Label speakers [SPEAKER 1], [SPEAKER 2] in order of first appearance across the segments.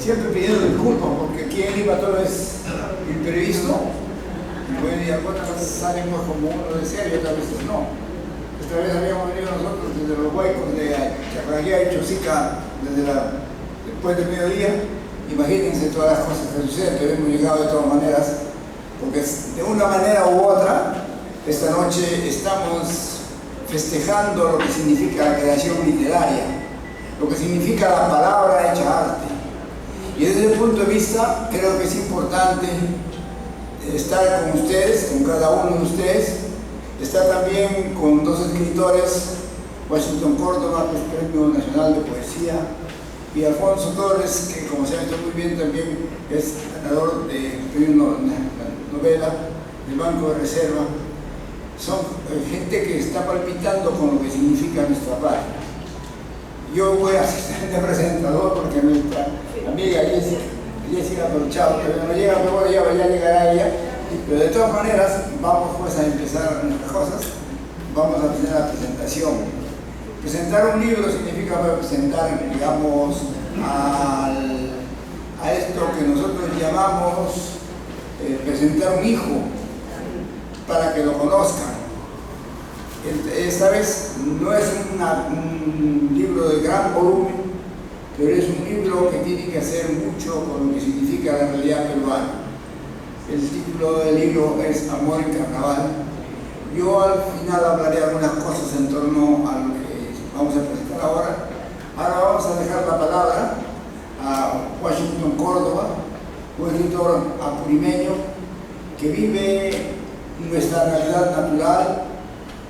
[SPEAKER 1] siempre pidiendo disculpas, porque aquí en Lima todo es imprevisto. Bueno, y algunas salen pues como uno desea y otras veces no. Esta vez habíamos venido nosotros desde los huecos de Chacraguía y Chosica después del mediodía. Imagínense todas las cosas que suceden, pero hemos llegado de todas maneras, porque de una manera u otra, esta noche estamos festejando lo que significa la creación literaria, lo que significa la palabra hecha arte. Y desde ese punto de vista, creo que es importante estar con ustedes, con cada uno de ustedes, estar también con dos escritores, Washington Córdoba, que es Premio Nacional de Poesía, y Alfonso Torres, que como se ha visto muy bien también es ganador de premio novela del Banco de Reserva. Son gente que está palpitando con lo que significa nuestra patria. Yo voy a ser de presentador porque nuestra amiga Jessica Torchado, que no llega, pero bueno, ya llegará ella. Pero de todas maneras, vamos pues a empezar nuestras cosas. Vamos a hacer la presentación. Presentar un libro significa presentar, digamos, a esto que nosotros llamamos presentar un hijo para que lo conozcan. Esta vez no es un libro de gran volumen, pero es un libro que tiene que hacer mucho con lo que significa la realidad peruana. El título del libro es Amor en Carnaval. Yo al final hablaré algunas cosas en torno a lo que vamos a presentar ahora. Ahora vamos a dejar la palabra a Washington Córdoba, un escritor apurimeño que vive nuestra realidad natural,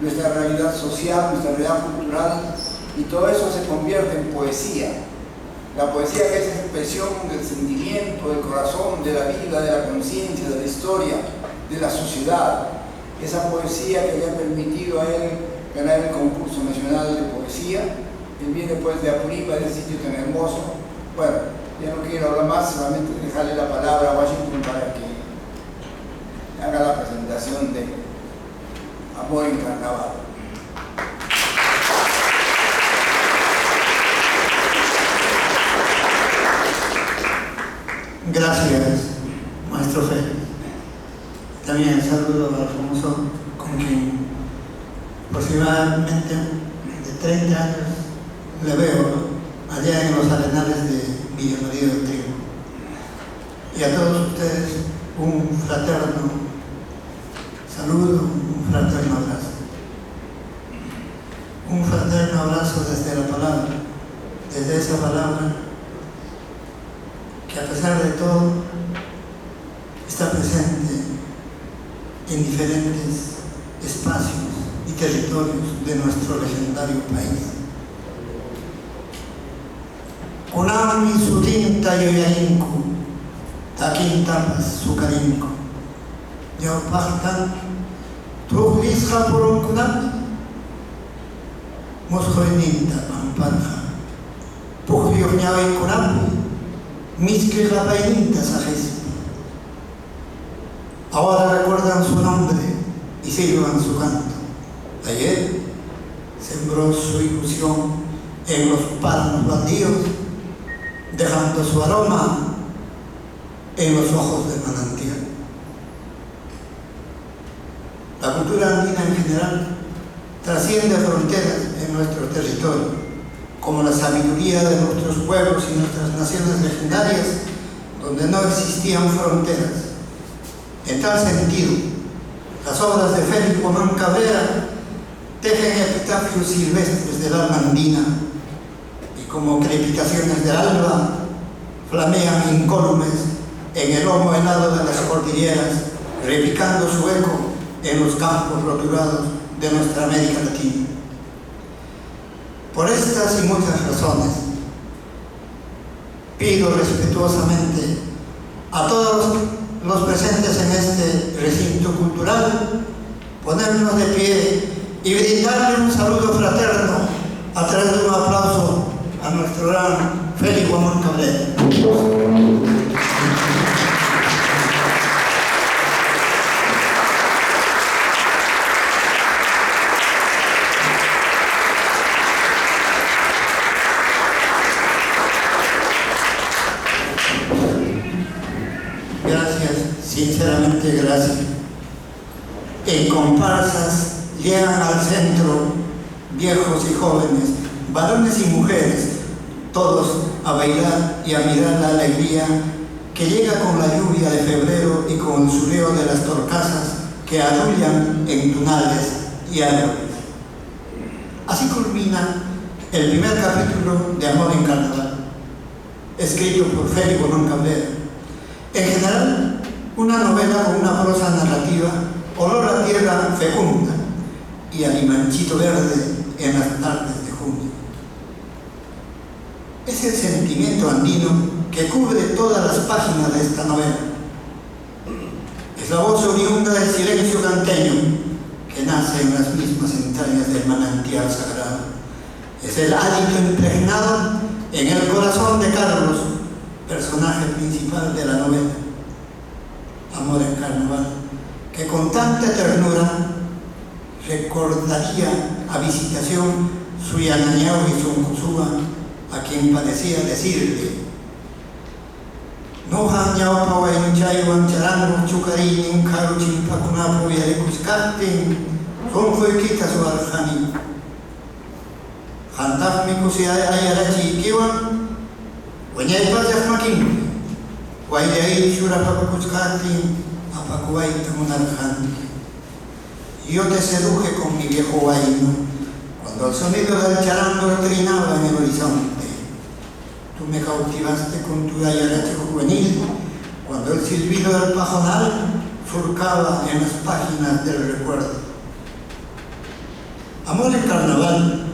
[SPEAKER 1] nuestra realidad social, nuestra realidad cultural, y todo eso se convierte en poesía. La poesía que es expresión del sentimiento, del corazón, de la vida, de la conciencia, de la historia, de la sociedad. Esa poesía que le ha permitido a él ganar el concurso nacional de poesía. Él viene pues de Apurímac, de ese sitio tan hermoso. Bueno, ya no quiero hablar más, solamente dejarle la palabra a Washington para que haga la presentación de Amor en Carnaval.
[SPEAKER 2] Gracias, maestro Félix. También saludo a Alfonso, con quien aproximadamente de 30 años le veo allá en los arenales de Villa María del Trigo. Y a todos ustedes un fraterno saludo, un fraterno abrazo. Un fraterno abrazo desde la palabra, desde esa palabra que a pesar de todo está presente en diferentes espacios y territorios de nuestro legendario país. Kunami su tinta yoyainku, takin tapas su carinco. Yo pactan, tu lisja por un kunami, mosjoininta pamparja, pujio ñawe kunami, misque rapaininta sajes. Ahora recuerdan su nombre y silban su canto. Ayer sembró su ilusión en los páramos baldíos, dejando su aroma en los ojos del manantial. La cultura andina en general trasciende fronteras en nuestro territorio, como la sabiduría de nuestros pueblos y nuestras naciones legendarias, donde no existían fronteras. En tal sentido, las obras de Félix Guamán Cabrera tejen epitafios silvestres del alma andina y como crepitaciones del alba flamean incólumes en el lomo helado de las cordilleras, repicando su eco en los campos roturados de nuestra América Latina. Por estas y muchas razones, pido respetuosamente a todos los presentes en este recinto cultural ponernos de pie y brindarle un saludo fraterno a través de un aplauso a nuestro gran Félix Guamán Cabrera. sinceramente gracias. En comparsas llegan al centro viejos y jóvenes, varones y mujeres, todos a bailar y a mirar la alegría que llega con la lluvia de febrero y con el sureo de las torcasas que arrullan en tunales y árboles. Así culmina el primer capítulo de Amor en Carnaval, escrito por Félix Bolón Cabrera. En general, una novela con una prosa narrativa, olor a tierra fecunda y a limanchito verde en las tardes de junio. Es el sentimiento andino que cubre todas las páginas de esta novela. Es la voz oriunda del silencio canteño que nace en las mismas entrañas del manantial sagrado. Es el hálito impregnado en el corazón de Carlos, personaje principal de la novela. Amor en Carnaval, que con tanta ternura recordaría a Visitación su Yanañao y su Cusúa, a quien parecía decirle: no hañao pawainchayo charango chucarín en caro chimpacunapo y arecuscate son fuequita su arjani jantafmi kusi ayarachi kiwan hueñay pasas maquín guayay shurapacuscate apacuaita un arjani. Yo te seduje con mi viejo guayno cuando el sonido del charango trinaba en el horizonte. Tú me cautivaste con tu ayarache juvenil cuando el silbido del pajonal surcaba en las páginas del recuerdo. Amor en Carnaval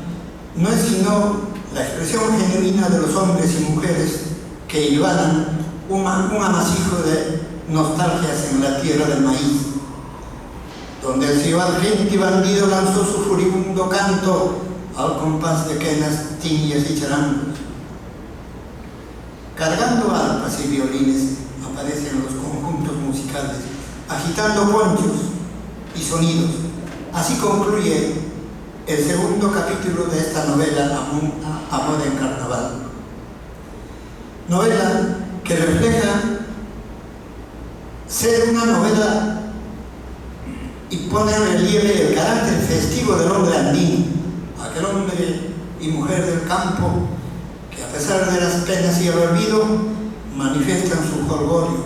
[SPEAKER 2] no es sino la expresión genuina de los hombres y mujeres que hilvanan un amasijo de nostalgias en la tierra del maíz, donde el cibargente bandido lanzó su furibundo canto al compás de quenas, tiñas y charangos. Cargando arpas y violines aparecen los conjuntos musicales, agitando ponchos y sonidos. Así concluye el segundo capítulo de esta novela, Amor en Carnaval. Novela que refleja ser una novela y pone en relieve el carácter festivo del hombre andino, aquel hombre y mujer del campo que, a pesar de las penas y el olvido, manifiestan su jolgorio,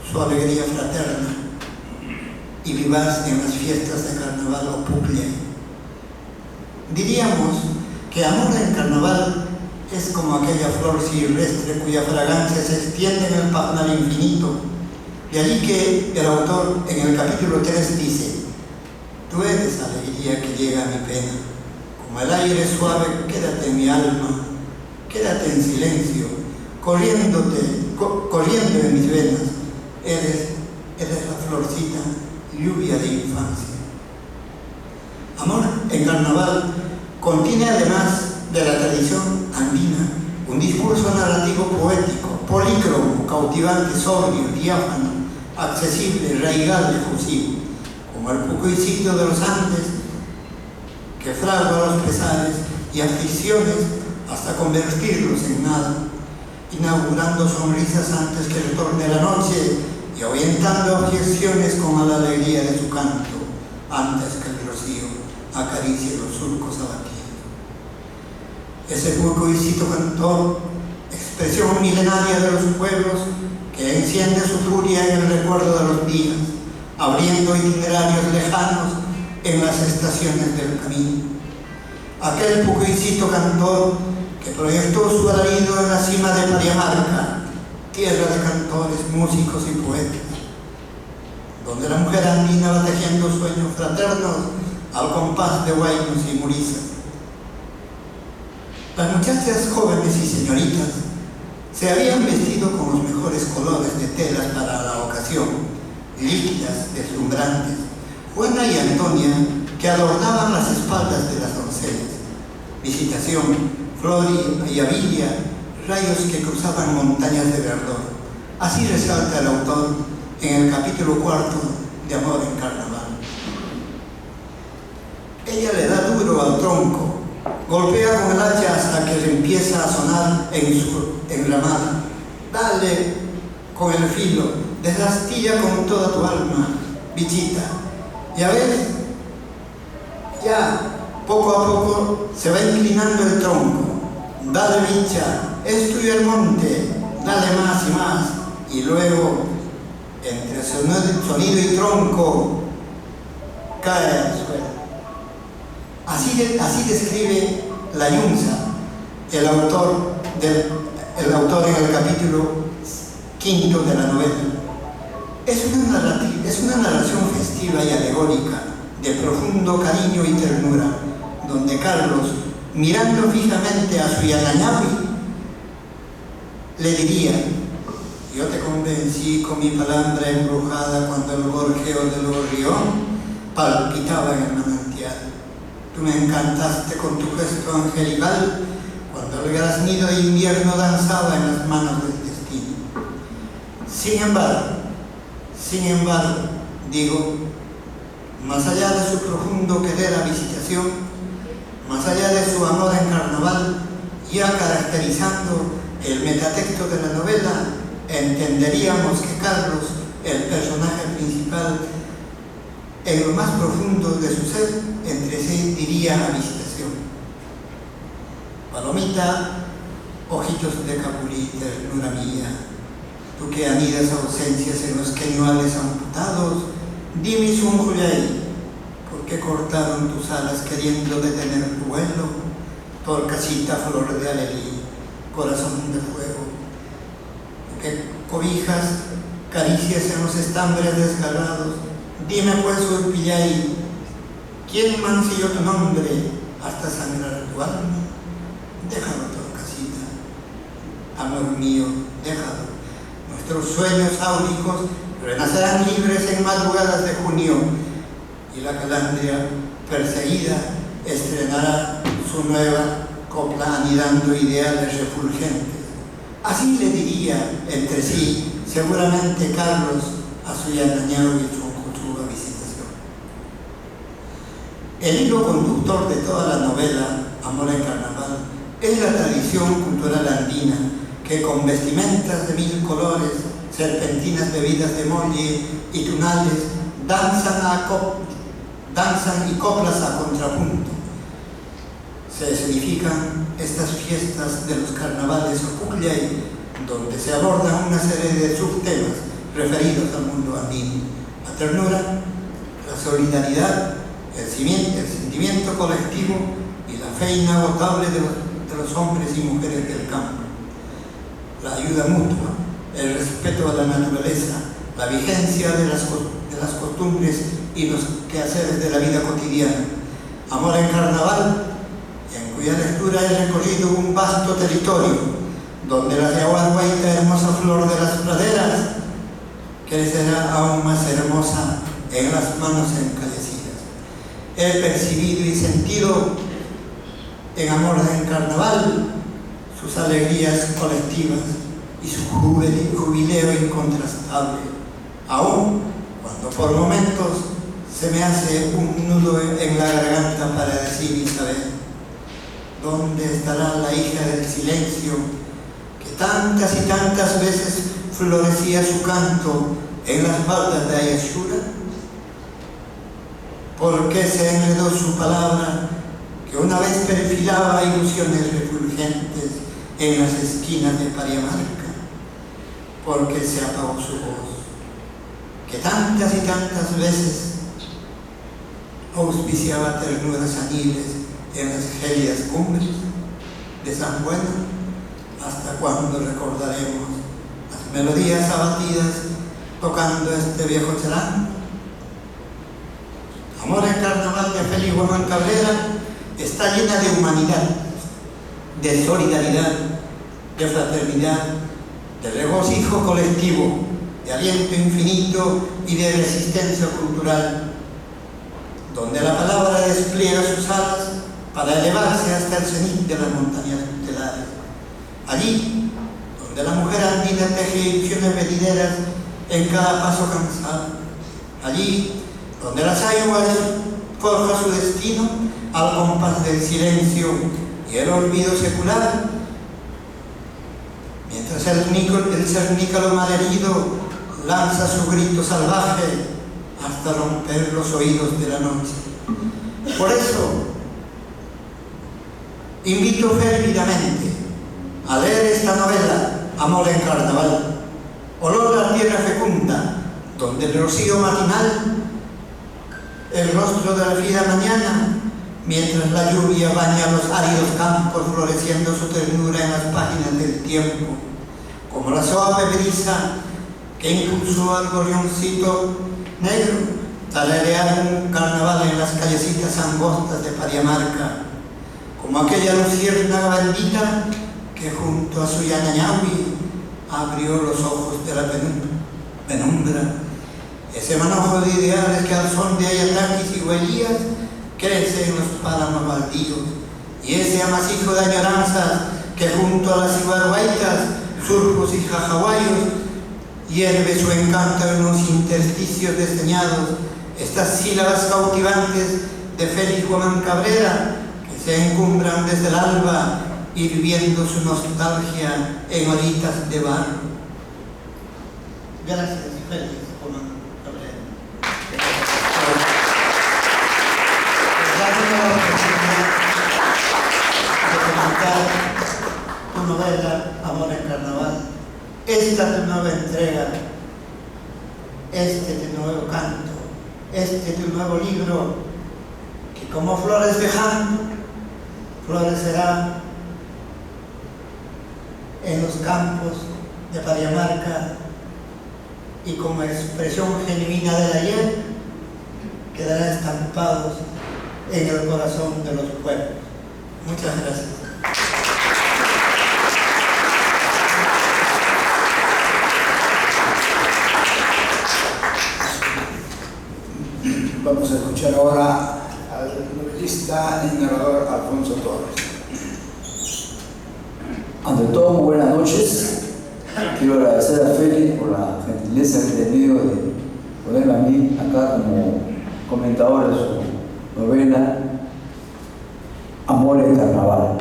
[SPEAKER 2] su alegría fraterna y vivaz en las fiestas de Carnaval o Pucle. Diríamos que Amor en Carnaval es como aquella flor silvestre cuya fragancia se extiende en el pajonal infinito. De allí que el autor en el capítulo 3 dice: tú eres alegría que llega a mi pena, como el aire suave, quédate en mi alma, quédate en silencio, corriendo en mis venas, eres la florcita, lluvia de infancia. Amor en Carnaval contiene, además de la tradición andina, un discurso narrativo poético, polícromo, cautivante, sobrio, diáfano, accesible, raigal, efusivo, como el pucoicito de los Andes, que fragua los pesares y aflicciones hasta convertirlos en nada, inaugurando sonrisas antes que retorne la noche y ahuyentando objeciones con la alegría de su canto, antes que el rocío acaricie los surcos abatidos. Ese pucoicito cantor, expresión milenaria de los pueblos, que enciende su furia en el recuerdo de los días, abriendo itinerarios lejanos en las estaciones del camino. Aquel pucoicito cantor que proyectó su alarido en la cima de Pariamarca, tierra de cantores, músicos y poetas, donde la mujer andina va tejiendo sueños fraternos al compás de guaynos y murizas. Las muchachas jóvenes y señoritas se habían vestido con los mejores colores de telas para la ocasión, líquidas, deslumbrantes, Juana y Antonia, que adornaban las espaldas de las doncellas. Visitación, Flor y Avilia, rayos que cruzaban montañas de verdor. Así resalta el autor en el capítulo 4 de Amor en Carnaval. Ella le da duro al tronco, golpea con el hacha hasta que le empieza a sonar en su enramada. Dale con el filo, desastilla con toda tu alma, bichita. Ya ves, ya poco a poco se va inclinando el tronco. Dale, bicha, es tuyo el monte, dale más y más. Y luego, entre sonido y tronco, cae al suelo. Así describe la Yunza, el autor en el capítulo 5 de la novela. Es una narración festiva y alegórica, de profundo cariño y ternura, donde Carlos, mirando fijamente a su Yanañawi, le diría: yo te convencí con mi palabra embrujada cuando el gorjeo del gorrión palpitaba en el manantial. Tú me encantaste con tu gesto angelical cuando el graznido de invierno danzaba en las manos del destino. Sin embargo, digo, más allá de su profundo querer a visitación, más allá de su amor en carnaval, ya caracterizando el metatexto de la novela, entenderíamos que Carlos, el personaje principal, en lo más profundo de su ser, entre sí diría a visitación: palomita, ojitos de capulí, ternura mía, tú que anidas ausencias en los queñuales amputados, dime un Julián, ¿por qué cortaron tus alas queriendo detener tu vuelo? Torcasita, flor de alelí, corazón de fuego, que cobijas caricias en los estambres desgarrados, dime pues, Urpillay, ¿quién mancilló tu nombre hasta sangrar tu alma? Déjalo, Torcasita, amor mío, déjalo. Nuestros sueños áuricos renacerán libres en madrugadas de junio, y la calandria perseguida estrenará su nueva copla anidando ideales refulgentes. Así le diría entre sí seguramente Carlos a su Yanañawi y su Cuchuga visitación. El hilo conductor de toda la novela Amor en Carnaval es la tradición cultural andina, que con vestimentas de 1000 colores, serpentinas bebidas de molle y tunales, danzan y coplas a contrapunto. Se escenifican estas fiestas de los carnavales Ocucllay, donde se abordan una serie de subtemas referidos al mundo andino: la ternura, la solidaridad, el sentimiento colectivo y la fe inagotable de los hombres y mujeres del campo, la ayuda mutua, el respeto a la naturaleza, la vigencia de las costumbres y los quehaceres de la vida cotidiana. Amor en Carnaval, en cuya lectura he recorrido un vasto territorio, donde la yaguarguaita, hermosa flor de las praderas, crecerá aún más hermosa en las manos encallecidas. He percibido y sentido en Amor en Carnaval sus alegrías colectivas y su jubileo incontrastable, aun cuando por momentos se me hace un nudo en la garganta para decir y saber: ¿dónde estará la hija del silencio que tantas y tantas veces florecía su canto en las faldas de Ayashura? ¿Por qué se enredó su palabra que una vez perfilaba ilusiones refulgentes en las esquinas de Pariamarca? ¿Por qué se apagó su voz que tantas y tantas veces auspiciaba ternuras aniles en las gélidas cumbres de San Bueno? ¿Hasta cuándo recordaremos las melodías abatidas tocando este viejo charango? Amor en Carnaval de Félix Guamán Cabrera está llena de humanidad, de solidaridad, de fraternidad, de regocijo colectivo, de aliento infinito y de resistencia cultural, donde la palabra despliega sus alas para elevarse hasta el cenit de las montañas tutelares. Allí, donde la mujer andina teje ilusiones venideras en cada paso cansado. Allí, donde la sayua forja su destino al compás del silencio y el olvido secular, mientras el cernícalo malherido lanza su grito salvaje hasta romper los oídos de la noche. Por eso, invito férvidamente a leer esta novela, Amor en Carnaval, olor a tierra fecunda, donde el rocío matinal, el rostro de la fría mañana, mientras la lluvia baña los áridos campos, floreciendo su ternura en las páginas del tiempo, como la suave brisa que impulsó al gorrioncito negro tararear un carnaval en las callecitas angostas de Pariamarca, como aquella luciérnaga bendita que junto a su Yanañahui abrió los ojos de la penumbra, ese manojo de ideales que al son de Ayatakis y Huelías crece en los páramos baldíos, y ese amasijo de añoranzas que junto a las iguarguaitas, surcos y jajaguayos hierve su encanto en unos intersticios desdeñados, estas sílabas cautivantes de Félix Guamán Cabrera que se encumbran desde el alba, hirviendo su nostalgia en horitas de barro. Gracias, Félix Guamán Cabrera. De tu novela Amor en Carnaval, esta tu nueva entrega, este tu nuevo canto, este tu nuevo libro, que como flores dejando, florecerá en los campos de Pariamarca y como expresión genuina del ayer, quedará estampados en el corazón de los pueblos. Muchas gracias.
[SPEAKER 1] Vamos a escuchar ahora al novelista y narrador Alfonso Torres.
[SPEAKER 3] Ante todo, muy buenas noches. Quiero agradecer a Félix por la gentileza que ha tenido de ponerme a mí acá como comentador de su novela Amor en Carnaval.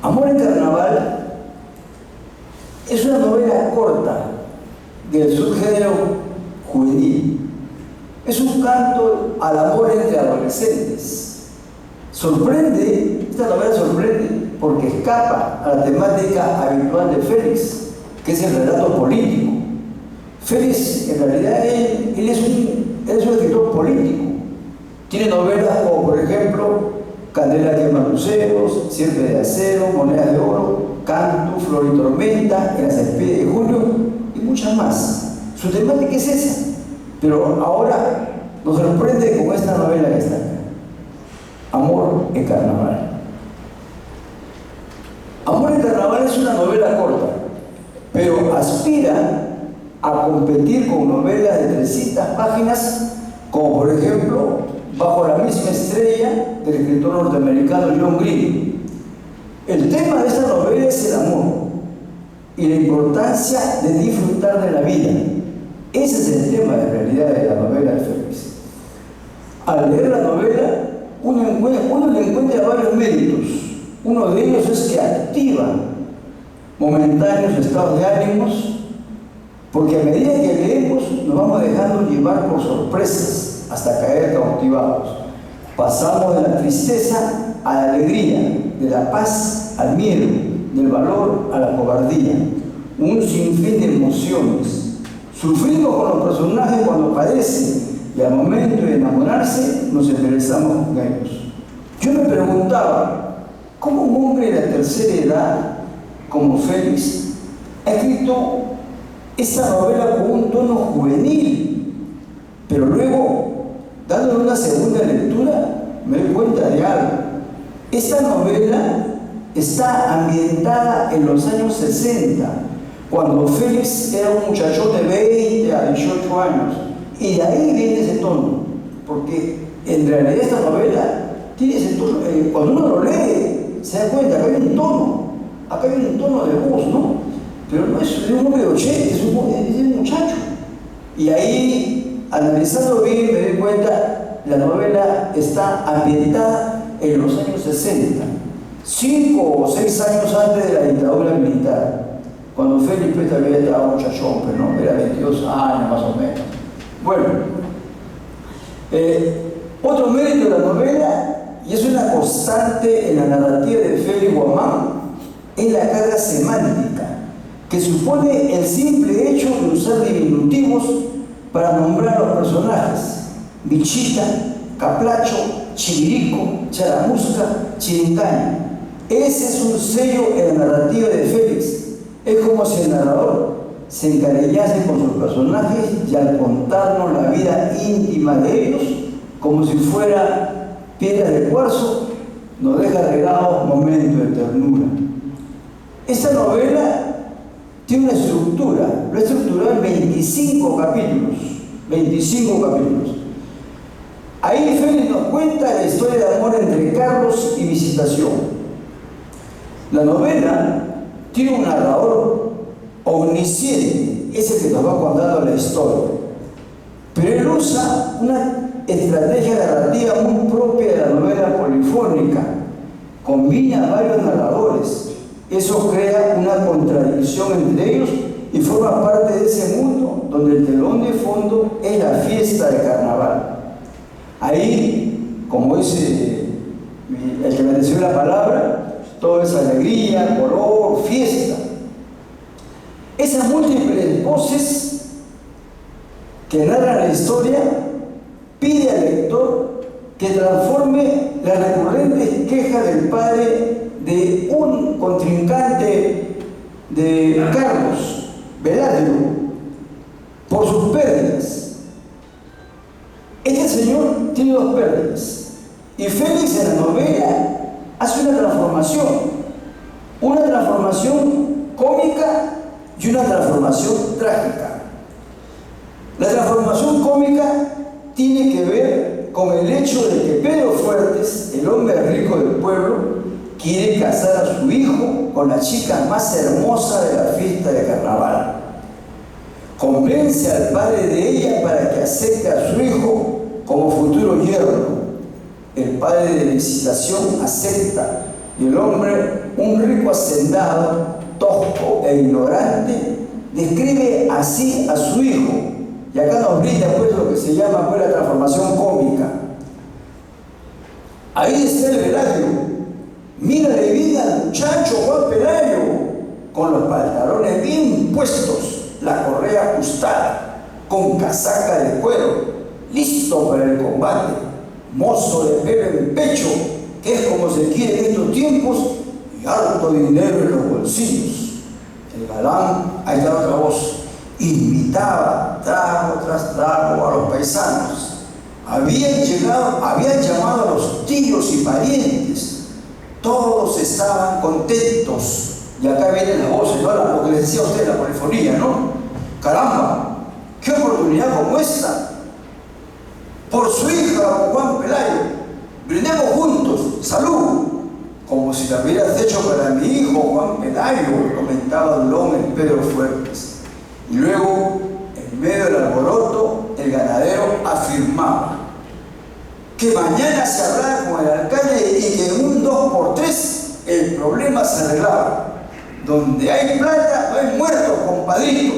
[SPEAKER 3] Amor en Carnaval es una novela corta del subgénero juvenil. Es un canto al amor entre adolescentes. Esta novela sorprende porque escapa a la temática habitual de Félix, que es el relato político. Félix, en realidad, él es un escritor político. Tiene novelas como, por ejemplo, Candela quema luceros, Sierpe de acero, Monedas de oro, Canto, Flor y tormenta, En las espigas de julio y muchas más. Su temática es esa, pero ahora nos sorprende con esta novela que está acá, Amor en Carnaval. Amor en Carnaval es una novela corta, pero aspira a competir con novelas de 300 páginas, como por ejemplo Bajo la misma estrella, del escritor norteamericano John Green. El tema de esta novela es el amor y la importancia de disfrutar de la vida. Ese es el tema de realidad de la novela de Félix. Al leer la novela, uno le encuentra varios méritos. Uno de ellos es que activa momentáneos estados de ánimos, porque a medida que leemos nos vamos dejando llevar por sorpresas hasta caer cautivados. Pasamos de la tristeza a la alegría, de la paz al miedo, del valor a la cobardía. Un sinfín de emociones. Sufrimos con los personajes cuando padecen y al momento de enamorarse nos enderezamos con ellos. Yo me preguntaba, ¿cómo un hombre de la tercera edad como Félix ha escrito esta novela con un tono juvenil? Pero luego, dándole una segunda lectura, me doy cuenta de algo. Esta novela está ambientada en los años 60, cuando Félix era un muchachón de 20 a 18 años. Y de ahí viene ese tono, porque en realidad esta novela tiene ese tono. Cuando uno lo lee, se da cuenta que hay un tono de voz, ¿no? Pero no es de un hombre de 80, es un muchacho. Y ahí, analizando bien, me doy cuenta, la novela está ambientada en los años 60, 5 o 6 años antes de la dictadura militar, cuando Félix pues, todavía estaba muchachón, pero no, era 22 años más o menos. Bueno, otro mérito de la novela, y es una constante en la narrativa de Félix Guamán, es la carga semántica, que supone el simple hecho de usar diminutivos para nombrar a los personajes: Bichita, Caplacho, Chivirico, Charamusca, Chirincaña. Ese es un sello en la narrativa de Félix. Es como si el narrador se encariñase con sus personajes y al contarnos la vida íntima de ellos, como si fuera piedra de cuarzo, nos deja regados momentos de ternura. Esta novela tiene una estructura, lo he estructurado en 25 capítulos. 25 capítulos. Ahí Félix nos cuenta la historia de amor entre Carlos y Visitación. La novela tiene un narrador omnisciente, es el que nos va contando la historia. Pero él usa una estrategia narrativa muy propia de la novela polifónica. Combina varios narradores. Eso crea una contradicción entre ellos y forma parte de ese mundo donde el telón de fondo es la fiesta de carnaval. Ahí, como dice el que me recibió la palabra, todo es alegría, color, fiesta. Esas múltiples voces que narran la historia pide al lector que transforme las recurrentes quejas del padre de un contrincante de Carlos, Veladio, por sus pérdidas. Este señor tiene dos pérdidas y Félix en la novela hace una transformación cómica y una transformación trágica. La transformación cómica tiene que ver con el hecho de que Pedro Fuertes, el hombre rico del pueblo, quiere casar a su hijo con la chica más hermosa de la fiesta de carnaval. Convence al padre de ella para que acepte a su hijo como futuro yerno. El padre de Visitación acepta y el hombre, un rico hacendado, tosco e ignorante, describe así a su hijo. Y acá nos brinda pues lo que se llama pues, la transformación cómica. Ahí está el Veladio. Mírale bien al muchacho Juan Pelayo, con los pantalones bien puestos, la correa ajustada, con casaca de cuero, listo para el combate, mozo de pelo en pecho, que es como se quiere en estos tiempos, y harto dinero en los bolsillos. El galán, ahí está otra voz, invitaba trago tras trago a los paisanos. Habían llamado a los tíos y parientes. Todos estaban contentos. Y acá vienen las voces, ¿no? Lo que les decía a usted, la polifonía, ¿no? Caramba, qué oportunidad como esta. Por su hija, Juan Pelayo, brindemos juntos, salud. Como si la hubieras hecho para mi hijo, Juan Pelayo, comentaba Don López Pedro Fuertes. Y luego, en medio del alboroto, el ganadero afirmaba que mañana se hablaba con el alcalde y que en un 2x3 el problema se arreglaba. Donde hay plata, no hay muertos, compadrito.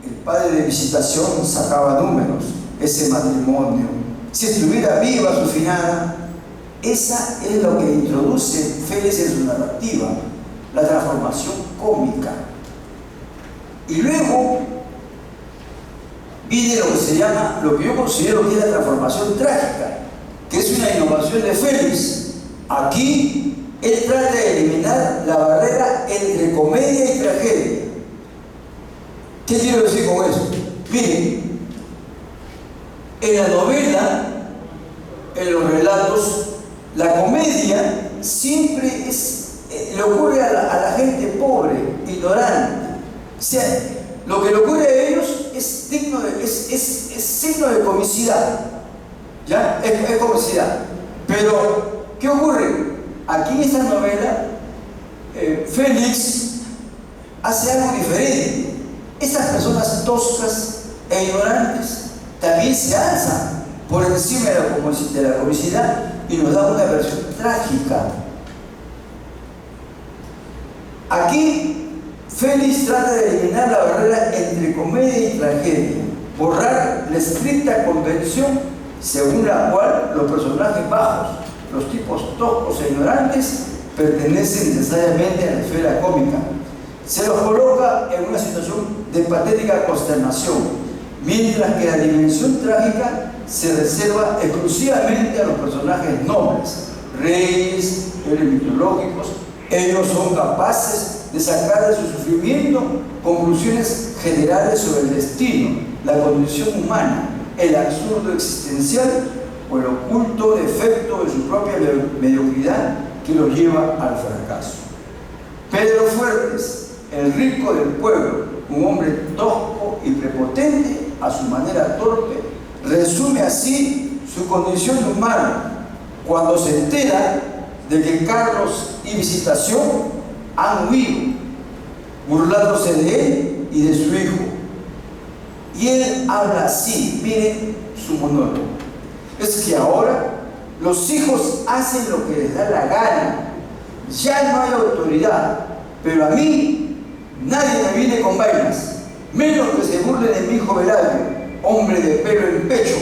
[SPEAKER 3] El padre de Visitación sacaba números. Ese matrimonio, si estuviera viva su finada, esa es lo que introduce Félix en su narrativa, la transformación cómica. Y luego viene lo que se llama, lo que yo considero que es la transformación trágica, que es una innovación de Félix. Aquí él trata de eliminar la barrera entre comedia y tragedia. ¿Qué quiero decir con eso? Miren, en la novela, en los relatos, la comedia siempre le ocurre a la gente pobre, ignorante. O sea, lo que le ocurre a ellos es signo de comicidad. ¿Ya? Es comicidad. Pero, ¿qué ocurre? Aquí en esta novela, Félix hace algo diferente. Estas personas toscas e ignorantes también se alzan por encima de la comicidad y nos da una versión trágica. Aquí Félix trata de eliminar la barrera entre comedia y tragedia, borrar la estricta convención según la cual los personajes bajos, los tipos toscos e ignorantes, pertenecen necesariamente a la esfera cómica. Se los coloca en una situación de patética consternación, mientras que la dimensión trágica se reserva exclusivamente a los personajes nobles, reyes, héroes mitológicos. Ellos son capaces de sacar de su sufrimiento conclusiones generales sobre el destino, la condición humana, el absurdo existencial o el oculto defecto de su propia mediocridad que los lleva al fracaso. Pedro Fuertes, el rico del pueblo, un hombre tosco y prepotente, a su manera torpe, resume así su condición humana cuando se entera de que Carlos y Visitación han huido, burlándose de él y de su hijo. Y él habla así, miren su monólogo. Es que ahora los hijos hacen lo que les da la gana, ya no hay autoridad, pero a mí nadie me viene con vainas, menos que se burle de mi hijo Velalio, hombre de pelo en pecho,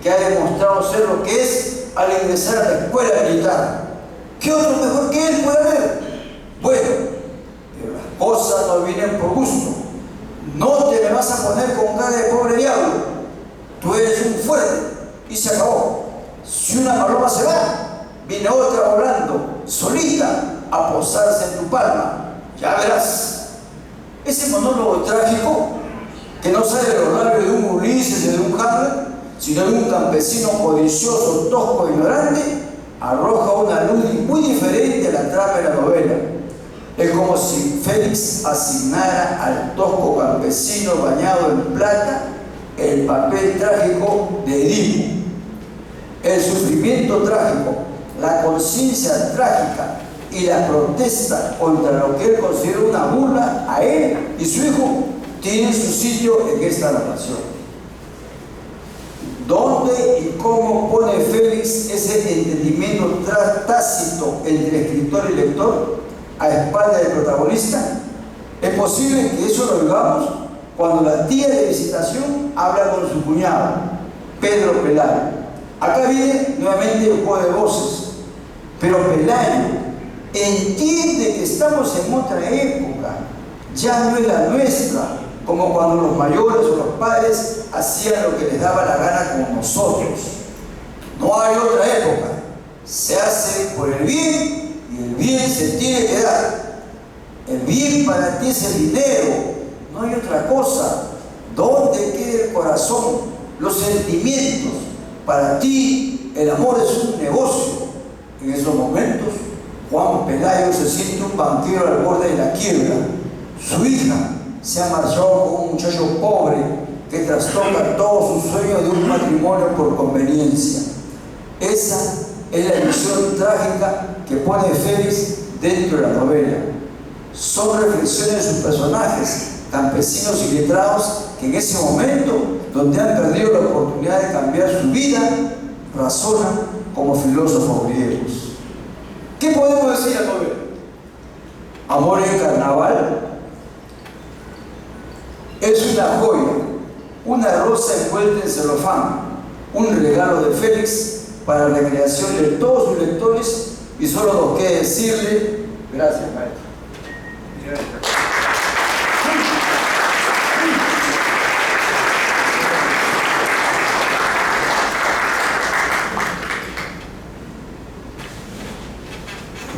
[SPEAKER 3] que ha demostrado ser lo que es al ingresar a la escuela militar. ¿Qué otro mejor que él puede haber? Bueno, pero las cosas no vienen por gusto. No te me vas a poner con cara de pobre diablo. Tú eres un fuerte y se acabó. Si una paloma se va, viene otra volando, solita, a posarse en tu palma. Ya verás. Ese monólogo trágico, que no sale de los labios de un Ulises y de un Hamlet, sino de un campesino codicioso, tosco e ignorante, arroja una luz muy diferente a la trama de la novela. Es como si Félix asignara al tosco campesino bañado en plata el papel trágico de Edipo. El sufrimiento trágico, la conciencia trágica y la protesta contra lo que él considera una burla a él y su hijo tienen su sitio en esta narración. ¿Dónde y cómo pone Félix ese entendimiento tácito entre escritor y lector a espalda del protagonista? Es posible que eso lo digamos cuando la tía de Visitación habla con su cuñado, Pedro Pelayo. Acá viene nuevamente el juego de voces, pero Pelayo entiende que estamos en otra época, ya no es la nuestra, como cuando los mayores o los padres hacían lo que les daba la gana con nosotros. No hay otra época, se hace por el bien y el bien se tiene que dar. El bien para ti es el dinero, no hay otra cosa. ¿Dónde queda el corazón, los sentimientos? Para ti el amor es un negocio. En esos momentos Juan Pelayo se siente un banquero al borde de la quiebra. Su hija se ha marchado con un muchacho pobre que trastoca todos sus sueños de un matrimonio por conveniencia. Esa es la visión trágica que pone Félix dentro de la novela. Son reflexiones de sus personajes, campesinos y letrados, que en ese momento, donde han perdido la oportunidad de cambiar su vida, razonan como filósofos griegos. ¿Qué podemos decir a la novela? Amor en carnaval es una joya, una rosa envuelta en celofán, un regalo de Félix para la recreación de todos sus lectores, y solo nos queda decirle gracias, maestro.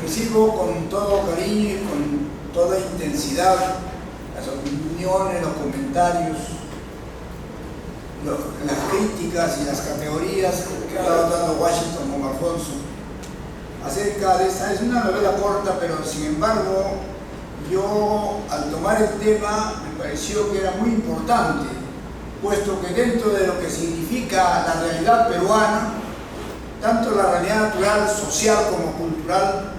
[SPEAKER 1] Recibo con todo cariño y con toda intensidad las opiniones, los comentarios, las críticas y las categorías que ha estado dando Washington con Alfonso acerca de esta. Es una novela corta, pero sin embargo yo, al tomar el tema, me pareció que era muy importante, puesto que dentro de lo que significa la realidad peruana, tanto la realidad natural, social como cultural,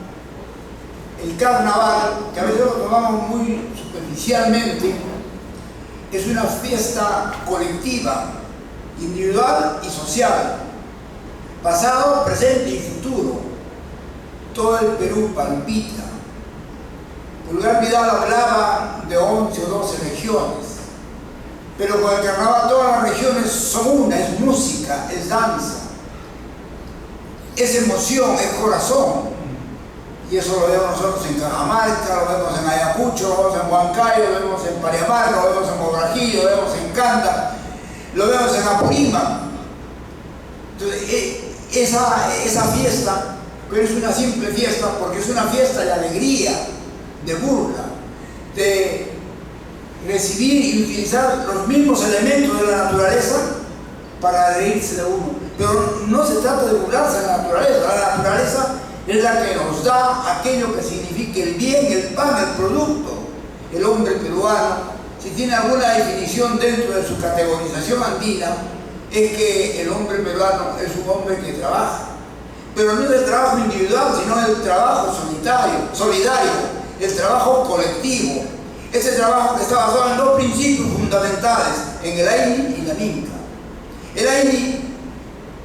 [SPEAKER 1] el carnaval, que a veces lo tomamos muy superficialmente, es una fiesta colectiva, individual y social, pasado, presente y futuro. Todo el Perú palpita. Pulgar Vidal hablaba de 11 o 12 regiones. Pero con el carnaval todas las regiones son una, es música, es danza, es emoción, es corazón. Y eso lo vemos nosotros en Cajamarca, lo vemos en Ayacucho, lo vemos en Huancayo, lo vemos en Pariamarca, lo vemos en Mograjillo, lo vemos en Canta, lo vemos en Apurímac. Entonces, esa fiesta, que es una simple fiesta, porque es una fiesta de alegría, de burla, de recibir y utilizar los mismos elementos de la naturaleza para reírse de uno. Pero no se trata de burlarse de la naturaleza. La naturaleza es la que nos da aquello que significa el bien, el pan, el producto. El hombre peruano, si tiene alguna definición dentro de su categorización andina, es que el hombre peruano es un hombre que trabaja. Pero no es el trabajo individual, sino el trabajo solidario, el trabajo colectivo. Ese trabajo que está basado en dos principios fundamentales, en el Aini y la Minca. El Aini,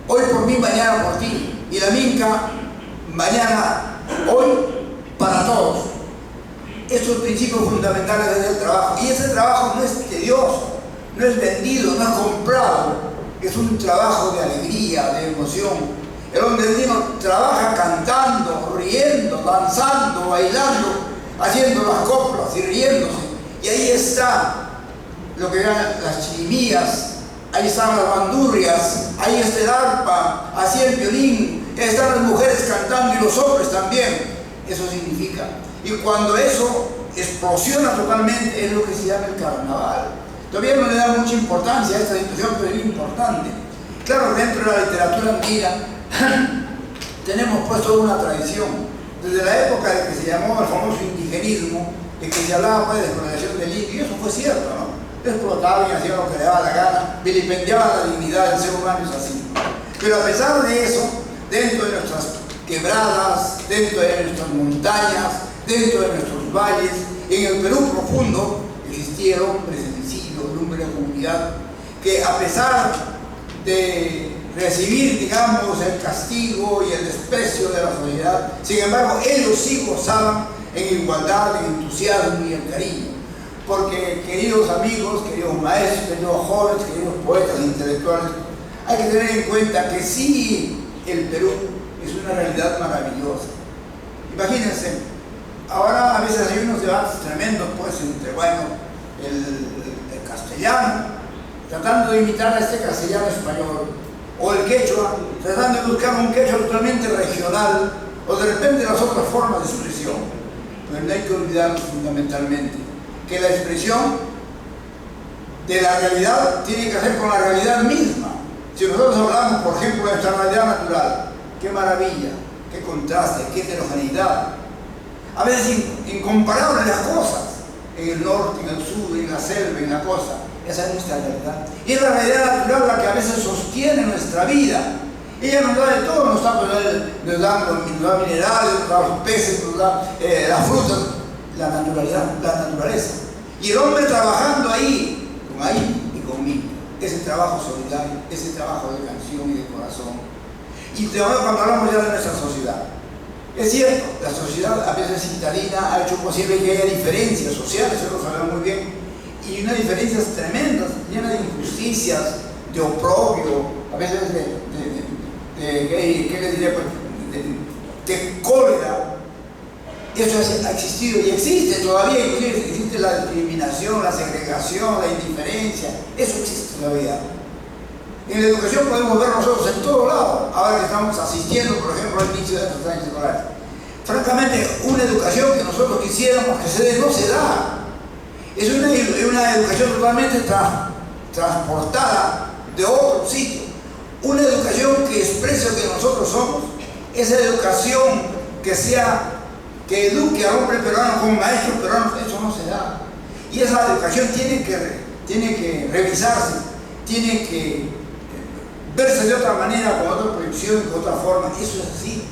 [SPEAKER 1] hoy por mí, mañana por ti. Y la Minca, mañana, hoy, para todos. Esos principios fundamentales del trabajo. Y ese trabajo no es tedioso, no es vendido, no es comprado. Es un trabajo de alegría, de emoción. El hombre andino trabaja cantando, riendo, danzando, bailando, haciendo las coplas y riéndose. Y ahí está lo que eran las chirimías, ahí están las bandurrias, ahí está el arpa, así el violín, ahí están las mujeres cantando y los hombres también. Eso significa. Y cuando eso explosiona totalmente es lo que se llama el carnaval. Todavía no le da mucha importancia a esta discusión, pero es importante. Claro, dentro de la literatura andina tenemos pues toda una tradición. Desde la época de que se llamó el famoso indigenismo, de que se hablaba pues de explotación del indio, y eso fue cierto, ¿no? Explotaban y hacían lo que le daba la gana, vilipendiaban la dignidad del ser humano, es así. Pero a pesar de eso, dentro de nuestras quebradas, dentro de nuestras montañas, dentro de nuestros valles, en el Perú profundo, existía el hombre sencillo, el hombre de comunidad, que a pesar de recibir, digamos, el castigo y el desprecio de la sociedad, sin embargo, ellos sí gozaban en igualdad, en entusiasmo y en cariño. Porque, queridos amigos, queridos maestros, queridos jóvenes, queridos poetas intelectuales, hay que tener en cuenta que sí, el Perú es una realidad maravillosa. Imagínense, ahora a veces hay unos debates tremendos, pues, entre, bueno, el castellano, tratando de imitar a este castellano español, o el quechua, tratando de buscar un quechua totalmente regional, o de repente las otras formas de expresión. Pero no hay que olvidarnos fundamentalmente que la expresión de la realidad tiene que hacer con la realidad misma. Si nosotros hablamos, por ejemplo, de nuestra realidad natural, qué maravilla, qué contraste, qué heterogeneidad. A veces incomparables las cosas, en el norte, en el sur, en la selva, en la costa. Esa es nuestra realidad. Y es la realidad natural la que a veces sostiene nuestra vida. Ella nos da de todo, nos da minerales, nos da los peces, nos da las frutas, la naturaleza. Y el hombre trabajando ahí, con ahí y conmigo. Ese trabajo solidario, ese trabajo de canción y de corazón. Y cuando hablamos ya de nuestra sociedad. Es cierto, la sociedad a veces citadina ha hecho posible que haya diferencias sociales, eso lo sabemos muy bien. Y unas diferencias tremendas, llenas de injusticias, de oprobio, a veces ¿qué les diría? De cólera. Eso ha existido y existe todavía, inclusive existe la discriminación, la segregación, la indiferencia, eso existe todavía. En la educación podemos ver nosotros en todo lado, ahora que estamos asistiendo, por ejemplo, al inicio de nuestros años escolares. Francamente, una educación que nosotros quisiéramos que se dé, no se da. Es una educación totalmente transportada de otro sitio. Una educación que exprese lo que nosotros somos. Esa educación que eduque al hombre peruano como maestro peruano, eso no se da. Y esa educación tiene que revisarse, tiene que verse de otra manera, con otra proyección, con otra forma. Eso es así.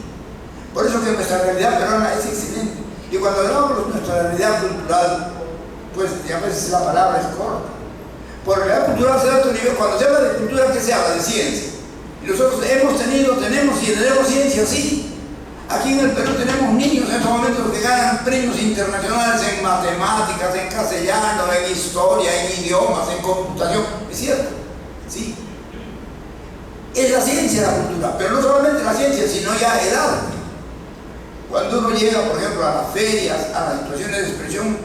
[SPEAKER 1] Por eso que nuestra realidad peruana es excelente. Y cuando hablamos de nuestra realidad cultural, pues a veces la palabra es corta. Por realidad cultural se da otro nivel. Cuando se habla de cultura, ¿qué se habla? De ciencia. Y nosotros hemos tenido, tenemos y tendremos ciencia, sí. Aquí en el Perú tenemos niños en estos momentos que ganan premios internacionales en matemáticas, en castellano, en historia, en idiomas, en computación. ¿Es cierto? Sí. Es la ciencia la cultura, pero no solamente la ciencia, sino ya el arte. Cuando uno llega, por ejemplo, a las ferias, a las situaciones de expresión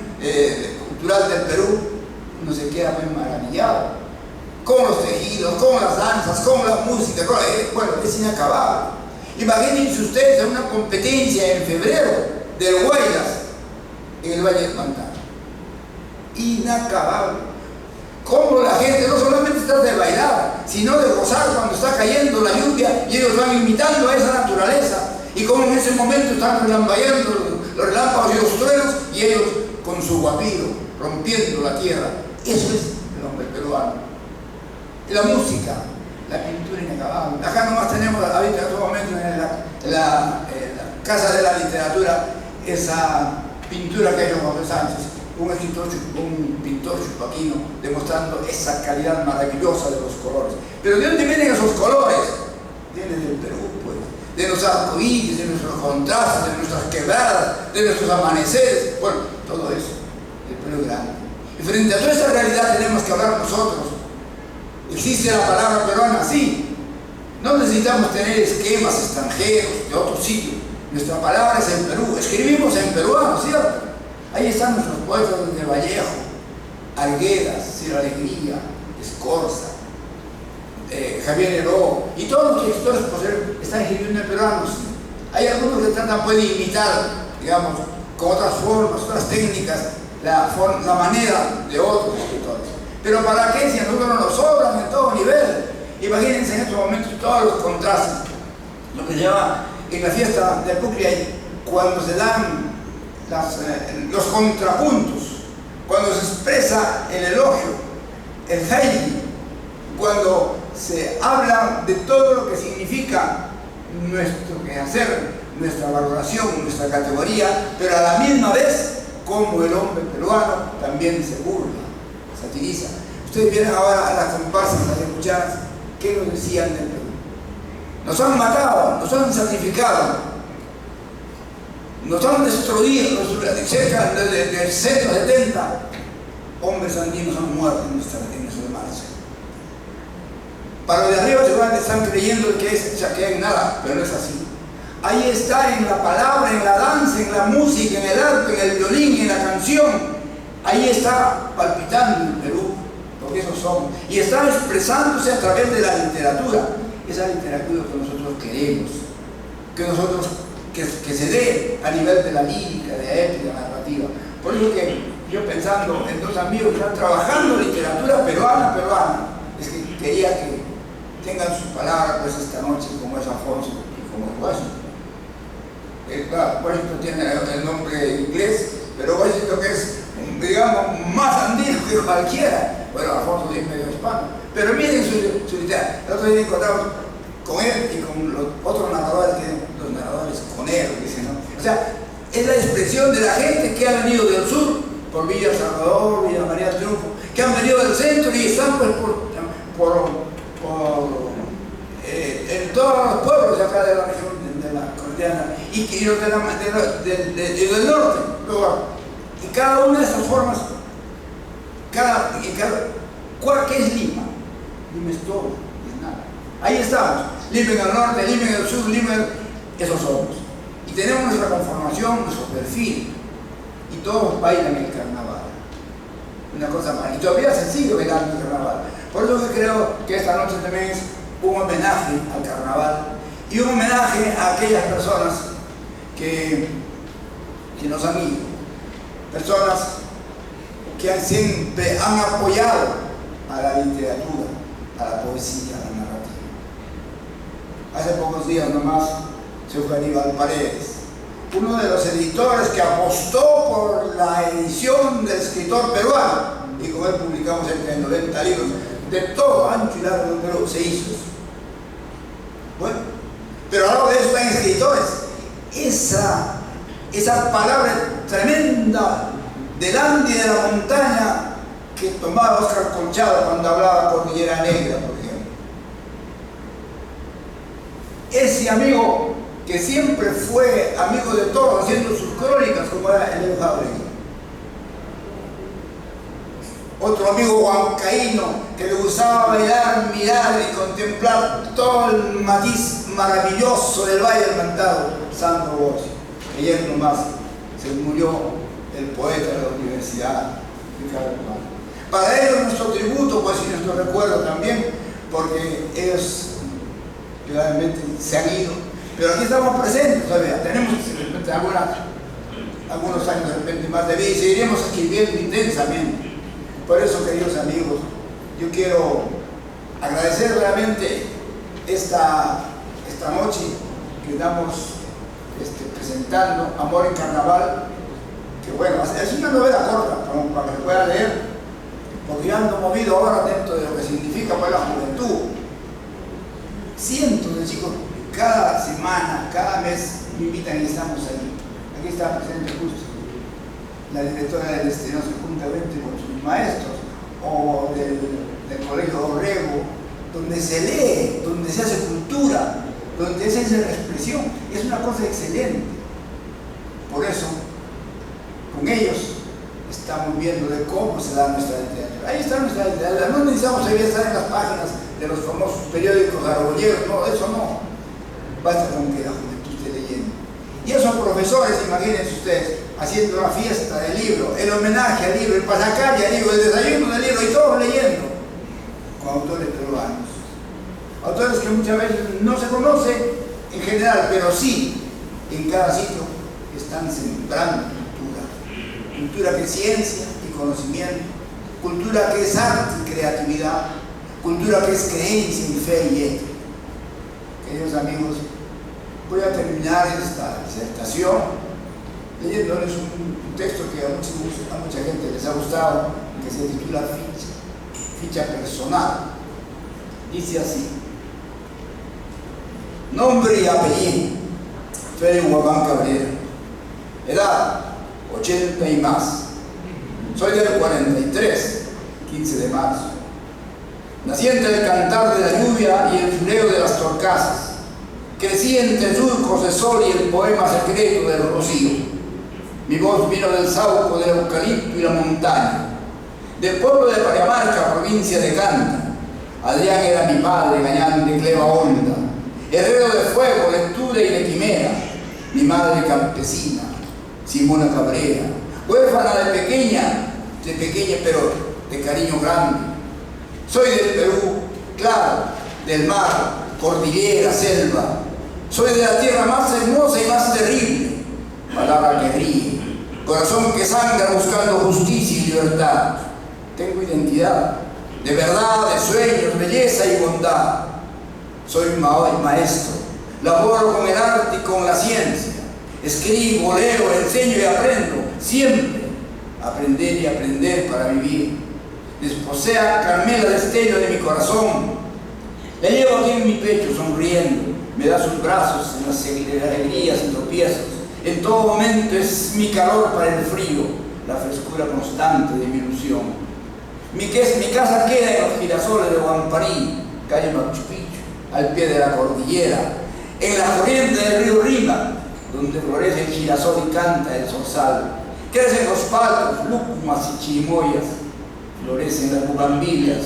[SPEAKER 1] cultural del Perú, uno se queda muy maravillado con los tejidos, con las danzas, con la música, bueno, es inacabable. Imagínense ustedes una competencia en febrero del Guayas en el Valle del Pantano. Inacabable. Como la gente no solamente trata de bailar, sino de gozar cuando está cayendo la lluvia y ellos van imitando a esa naturaleza. Y como en ese momento están relambayando los relámpagos y los truenos y ellos con su guapiro rompiendo la tierra. Eso es el hombre peruano. La música, la pintura inacabable. Acá nomás tenemos ahorita en estos momentos en la Casa de la Literatura esa pintura que ha hecho José Sánchez, un pintor chupaquino, demostrando esa calidad maravillosa de los colores. Pero ¿de dónde vienen esos colores? Vienen del Perú, pues, de los arcoíris, de nuestros contrastes, de nuestras quebradas, de nuestros amaneceres, bueno, todo eso, el Perú grande. Y frente a toda esta realidad tenemos que hablar nosotros. ¿Existe la palabra peruana? Sí. No necesitamos tener esquemas extranjeros de otro sitio. Nuestra palabra es en Perú. Escribimos en peruano, ¿cierto? Ahí están nuestros poetas de Vallejo, Arguedas, Sierra Alegría, Escorza, Javier Heró, y todos los escritores están escribiendo en peruano. Hay algunos que pueden imitar, digamos, con otras formas, otras técnicas, la manera de otros escritores. Pero ¿para qué si a nosotros nos sobran en todo nivel? Imagínense en estos momentos todos los contrastes, lo que se llama en la fiesta del Pucllay, cuando se dan los contrapuntos, cuando se expresa el elogio, el Heidi, cuando se habla de todo lo que significa nuestro quehacer, nuestra valoración, nuestra categoría, pero a la misma vez como el hombre peruano también se burla, satiriza. Ustedes vienen ahora a las comparsas, a las escuchadas, ¿qué nos decían del Perú? Nos han matado, nos han sacrificado, nos han destruido, cerca del 170 hombres andinos han muerto en nuestra marcha. Para los de arriba seguramente están creyendo que es nada, pero no es así. Ahí está en la palabra, en la danza, en la música, en el arte, en el violín, en la canción. Ahí está palpitando el Perú, porque eso somos. Y está expresándose a través de la literatura. Esa literatura que nosotros queremos, que se dé a nivel de la lírica, de la épica, narrativa. Por eso que yo pensando en dos amigos que están trabajando literatura peruana, es que quería que tengan su palabra pues esta noche, como es Afonso y como es Washington. Claro, Washington tiene el nombre inglés, pero Washington que es, digamos, más andino que cualquiera. Bueno, Afonso es medio hispano. Pero miren su literatura. El otro día encontramos con él y con los otros narradores, los narradores con él, dicen, ¿no? O sea, es la expresión de la gente que ha venido del sur, por Villa Salvador, Villa María del Triunfo, que han venido del centro y están pues en todos los pueblos de acá de la región de la Cordillera y los del norte. Y cada una de estas formas, ¿qué es Lima? Lima es todo, es nada. Ahí estamos, Lima en el norte, Lima en el sur, esos somos. Y tenemos nuestra conformación, nuestro perfil, y todos bailan el carnaval. Una cosa más, y todavía se sigue bailando el carnaval. Por eso que creo que esta noche también es un homenaje al carnaval y un homenaje a aquellas personas que nos han ido, personas que siempre han apoyado a la literatura, a la poesía, a la narrativa. Hace pocos días nomás se fue Aníbal Paredes, uno de los editores que apostó por la edición del escritor peruano, y con él publicamos cerca de 90 libros, de todo ancho y largo del Perú se hizo. Bueno, pero ahora de eso hay escritores. Esa palabra tremenda del Ande y de la montaña que tomaba Oscar Conchado cuando hablaba Cordillera Negra, por ejemplo. Ese amigo que siempre fue amigo de todos, haciendo sus crónicas, como era Eleo Jáuregui. Otro amigo huancaíno, que le gustaba bailar, mirar y contemplar todo el matiz maravilloso del Valle del Mantaro, Sandro Bossi. Ayer nomás se murió el poeta de la universidad, Ricardo Paz. Para ellos nuestro tributo, pues, y nuestro recuerdo también, porque ellos realmente se han ido. Pero aquí estamos presentes todavía, tenemos de repente algunos años de repente más de vida y seguiremos escribiendo intensamente. Por eso, queridos amigos, yo quiero agradecer realmente esta noche que estamos presentando, Amor en Carnaval, que bueno, es una novela corta, para que pueda leer, porque ya ando movido ahora dentro de lo que significa para la juventud. Cientos de chicos, cada semana, cada mes me invitan y estamos allí. Aquí está presente justo la directora del Destino, juntamente con sus maestros, o del Colegio Orrego, donde se lee, donde se hace cultura, donde se hace la expresión. Es una cosa excelente. Por eso, con ellos estamos viendo de cómo se da nuestra literatura. Ahí está nuestra literatura. No necesitamos estar en las páginas de los famosos periódicos argolleros, no, eso no. Basta con que la juventud esté leyendo. Y esos profesores, imagínense ustedes, haciendo una fiesta del libro, el homenaje al libro, el pasacalle al libro, el desayuno del libro, y todos leyendo, con autores peruanos. Autores que muchas veces no se conocen en general, pero sí, en cada sitio están sembrando cultura. Cultura que es ciencia y conocimiento, cultura que es arte y creatividad, cultura que es creencia y fe y ética. Queridos amigos, voy a terminar esta disertación leyéndoles un texto que a mucha gente les ha gustado, que se titula Ficha Personal. Dice así: nombre y apellido, Félix Guamán Cabrera. Edad, 80 y más. Soy del 43, 15 de marzo. Naciente del cantar de la lluvia y el floreo de las torcasas. Crecí entre surcos de sol y el poema secreto del rocío. Mi voz vino del sauco, del eucalipto y la montaña. Del pueblo de Pariamarca, provincia de Canta. Adrián era mi padre, Gañán de Cleva Honda. Herrero de fuego, lectura y de quimera. Mi madre campesina, Simona Cabrera. Huérfana de pequeña pero de cariño grande. Soy del Perú, claro, del mar, cordillera, selva. Soy de la tierra más hermosa y más terrible. Palabra que ríe, corazón que sangra buscando justicia y libertad. Tengo identidad, de verdad, de sueños, belleza y bondad. Soy maestro, laboro con el arte y con la ciencia. Escribo, leo, enseño y aprendo, siempre. Aprender y aprender para vivir. Desposea Carmela destello de mi corazón. La llevo aquí en mi pecho sonriendo, me da sus brazos en las alegrías y tropiezos. En todo momento es mi calor para el frío, la frescura constante de mi ilusión. Mi casa queda en los girasoles de Huamparí, calle Machu Picchu, al pie de la cordillera, en la corriente del río Rima, donde florece el girasol y canta el zorzal. Crecen los patos, lúcumas y chirimoyas, florecen las bugambilias,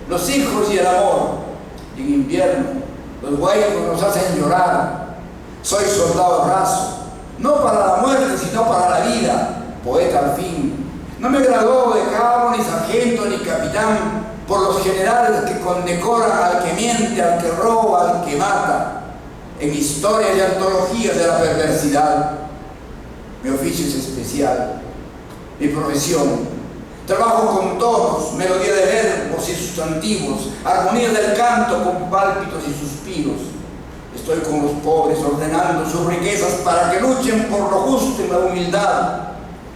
[SPEAKER 1] los hijos y el amor. En invierno, los guaycos nos hacen llorar. Soy soldado raso, no para la muerte, sino para la vida, poeta al fin. No me graduó de cabo, ni sargento, ni capitán, por los generales que condecoran al que miente, al que roba, al que mata, en historias y antologías de la perversidad. Mi oficio es especial, mi profesión. Trabajo con tonos, melodía de verbos y sustantivos, armonía del canto con pálpitos y suspiros. Estoy con los pobres ordenando sus riquezas para que luchen por lo justo y la humildad.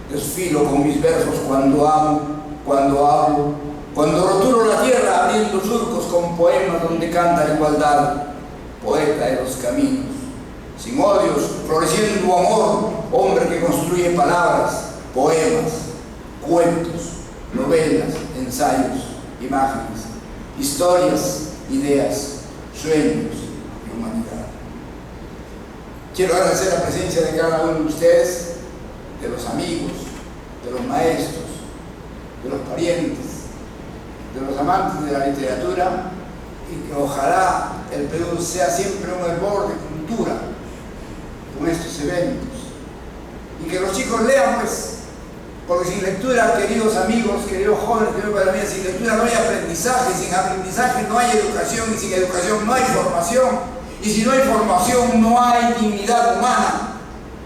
[SPEAKER 1] Desfilo con mis versos cuando amo, cuando hablo, cuando roturo la tierra abriendo surcos con poemas donde canta la igualdad. Poeta de los caminos, sin odios, floreciendo amor, hombre que construye palabras, poemas, cuentos, novelas, ensayos, imágenes, historias, ideas, sueños y humanidad. Quiero agradecer la presencia de cada uno de ustedes, de los amigos, de los maestros, de los parientes, de los amantes de la literatura, y que ojalá el Perú sea siempre un hervor de cultura con estos eventos. Y que los chicos lean, pues, porque sin lectura, queridos amigos, queridos jóvenes, queridos para mí, sin lectura no hay aprendizaje, sin aprendizaje no hay educación, y sin educación no hay formación, y si no hay formación no hay dignidad humana.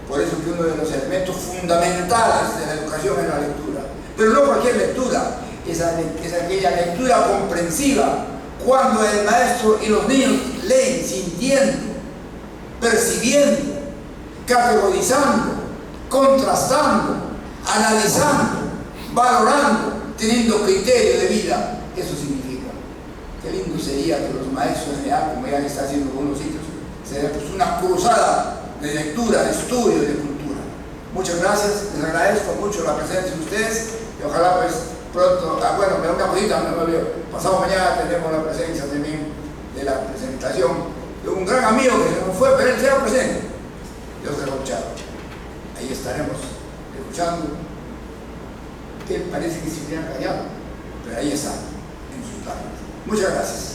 [SPEAKER 1] Por eso que uno de los elementos fundamentales de la educación es la lectura. Pero no cualquier lectura, es aquella lectura comprensiva, cuando el maestro y los niños leen sintiendo, percibiendo, categorizando, contrastando, analizando, valorando, teniendo criterio de vida. Eso significa. Qué lindo sería que los maestros en general, como ya está haciendo en algunos sitios, sería pues una cruzada de lectura, de estudio, de cultura. Muchas gracias, les agradezco mucho la presencia de ustedes y ojalá pues pronto, bueno, me da una cosita, me olvidó. Pasado mañana tenemos la presencia también de la presentación de un gran amigo que se nos fue, pero él será presente. Dios te lo escuchado. Ahí estaremos escuchando. Él parece que se hubiera callado, pero ahí está, en sus palabras. Muchas gracias.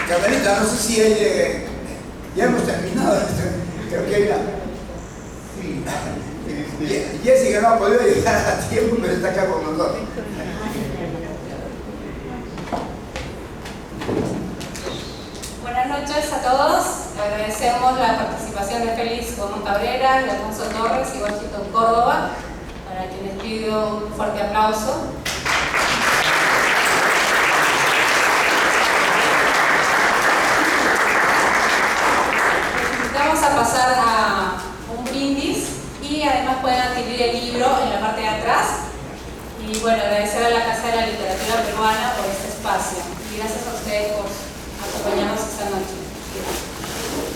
[SPEAKER 1] Carmelita, no sé si hay, ya hemos terminado, creo que hay una. Jessica no ha podido llegar a tiempo, pero está acá con nosotros.
[SPEAKER 4] Buenas noches a todos. Agradecemos la participación de Félix Gómez Cabrera, de Alfonso Torres y Washington Córdoba, para quienes pido un fuerte aplauso. Vamos a pasar a un brindis y además pueden adquirir el libro en la parte de atrás. Y bueno, agradecer a la Casa de la Literatura Peruana por este espacio. Y gracias a ustedes por acompañarnos.